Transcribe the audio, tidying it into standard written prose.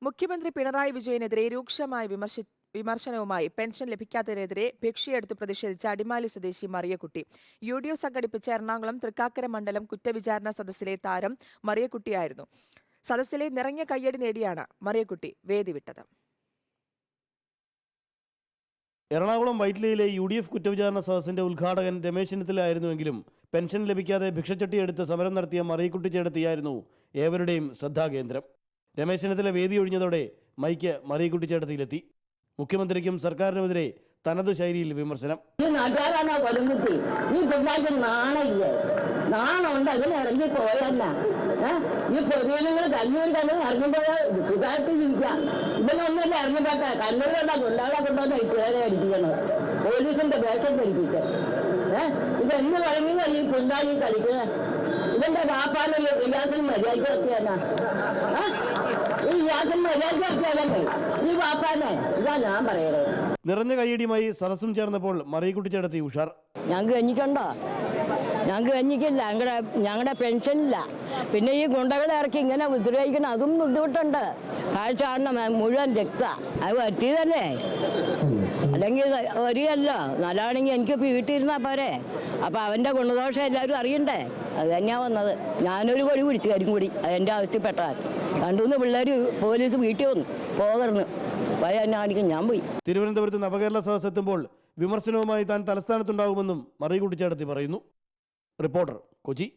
മുഖ്യമന്ത്രി പിണറായി വിജയനെതിരെ രൂക്ഷമായ വിമർശനവുമായി പെൻഷൻ ലഭിക്കാത്തതിനെതിരെ ഭിക്ഷയെടുത്ത് പ്രതിഷേധിച്ച അടിമാലി സ്വദേശി മറിയക്കുട്ടി. UDF സംഘടിപ്പിച്ച എറണാകുളം തൃക്കാക്കര മണ്ഡലം കുറ്റവിചാരണ സദസ്സിലെ താരം മറിയക്കുട്ടിയായിരുന്നു. സദസ്സിലെ നിറഞ്ഞ കയ്യടി നേടിയാണ് മറിയക്കുട്ടി വേദി വിട്ടത്. എറണാകുളം വൈറ്റിലയിലെ UDF കുറ്റവിചാരണ സദസ്സിന്റെ ഉദ്ഘാടകൻ രമേശ് ചെന്നിത്തലയായിരുന്നുവെങ്കിലും പെൻഷൻ ലഭിക്കാതെ ഭിക്ഷച്ചട്ടിയെടുത്ത് സമരം നടത്തിയ മറിയക്കുട്ടി ചേട്ടത്തിയായിരുന്നു ഏവരുടെയും ശ്രദ്ധാകേന്ദ്രം. രമേശ് ചെന്നിത്തല വേദി ഒഴിഞ്ഞതോടെ മൈക്ക് മറിയക്കുട്ടി ചേട്ടത്തിയിലെത്തി. മുഖ്യമന്ത്രിക്കും സർക്കാരിനുമെതിരെ തനത് ശൈലിയിൽ വിമർശനം. നാണുണ്ട് അതിന് ഇറങ്ങി പോയല്ല. ഈ പൊതുജനങ്ങൾ കണ്ണൂർ ഇറങ്ങിപ്പോയാൽ ഇതായിട്ട് ജീവിക്കാം. ഇതിനൊന്നല്ല ഇറങ്ങിപ്പോട്ടെ. കണ്ണൂർ കണ്ട കൊണ്ടാളെ കൊണ്ടുവന്ന് ഇട്ടുകാരെ അടിപ്പിക്കണം, പോലീസിന്റെ വേഷം ധരിപ്പിക്കാൻ. ഇതെന്ന് പറഞ്ഞാൽ ഈ കൊണ്ടായി കളിക്കുന്നത് ഇവന്റെ വാപ്പാനല്ലേ വിലാസം മര്യാദ നടത്തിയാനാ. ഈ വിലാസം മര്യാദ നടത്തിയാലേ ഈ വാപ്പാനെ ഇതാ ഞാൻ പറയണേ. നിറഞ്ഞ കയ്യടിയുമായി സദസ്സും ചേർന്നപ്പോൾ മറിയക്കുട്ടി ചേട്ടത്തി ഉഷാർ. ഞങ്ങൾക്ക് കഞ്ഞിക്കണ്ടോ? ഞങ്ങൾക്ക് കഞ്ഞിക്കില്ല, ഞങ്ങളുടെ പെൻഷനില്ല. പിന്നെ ഈ ഗുണ്ടകളെ ഇറക്കി ഇങ്ങനെ ഉപദ്രവിക്കണം, അതും ബുദ്ധിമുട്ടുണ്ട്. കാഴ്ച കാണുന്ന മുഴുവൻ രക്ത അത് വരുത്തിയതല്ലേ, അല്ലെങ്കിൽ വരികയല്ലോ. നല്ലതാണെങ്കിൽ എനിക്ക് വീട്ടിലിരുന്നാൽ പോരെ. അപ്പം അവൻ്റെ ഗുണദോഷം എല്ലാവരും അറിയണ്ടേ. അത് തന്നെയാണ് വന്നത്. ഞാനൊരു കൊടി പിടിച്ചു കരിങ്കൂടി, അതെൻ്റെ ആവശ്യപ്പെട്ടാൽ. 2-3 പിള്ളേർ പോലീസ് വീട്ടിൽ വന്നു പോകർന്ന് വയനാടിക്കും ഞാൻ പോയി. തിരുവനന്തപുരത്ത് നവകേരള സദസ്സ് എത്തുമ്പോൾ വിമർശനവുമായി താൻ തലസ്ഥാനത്തുണ്ടാകുമെന്നും മറിയക്കുട്ടി ചേട്ടത്തി പറയുന്നു. റിപ്പോർട്ടർ, കൊച്ചി.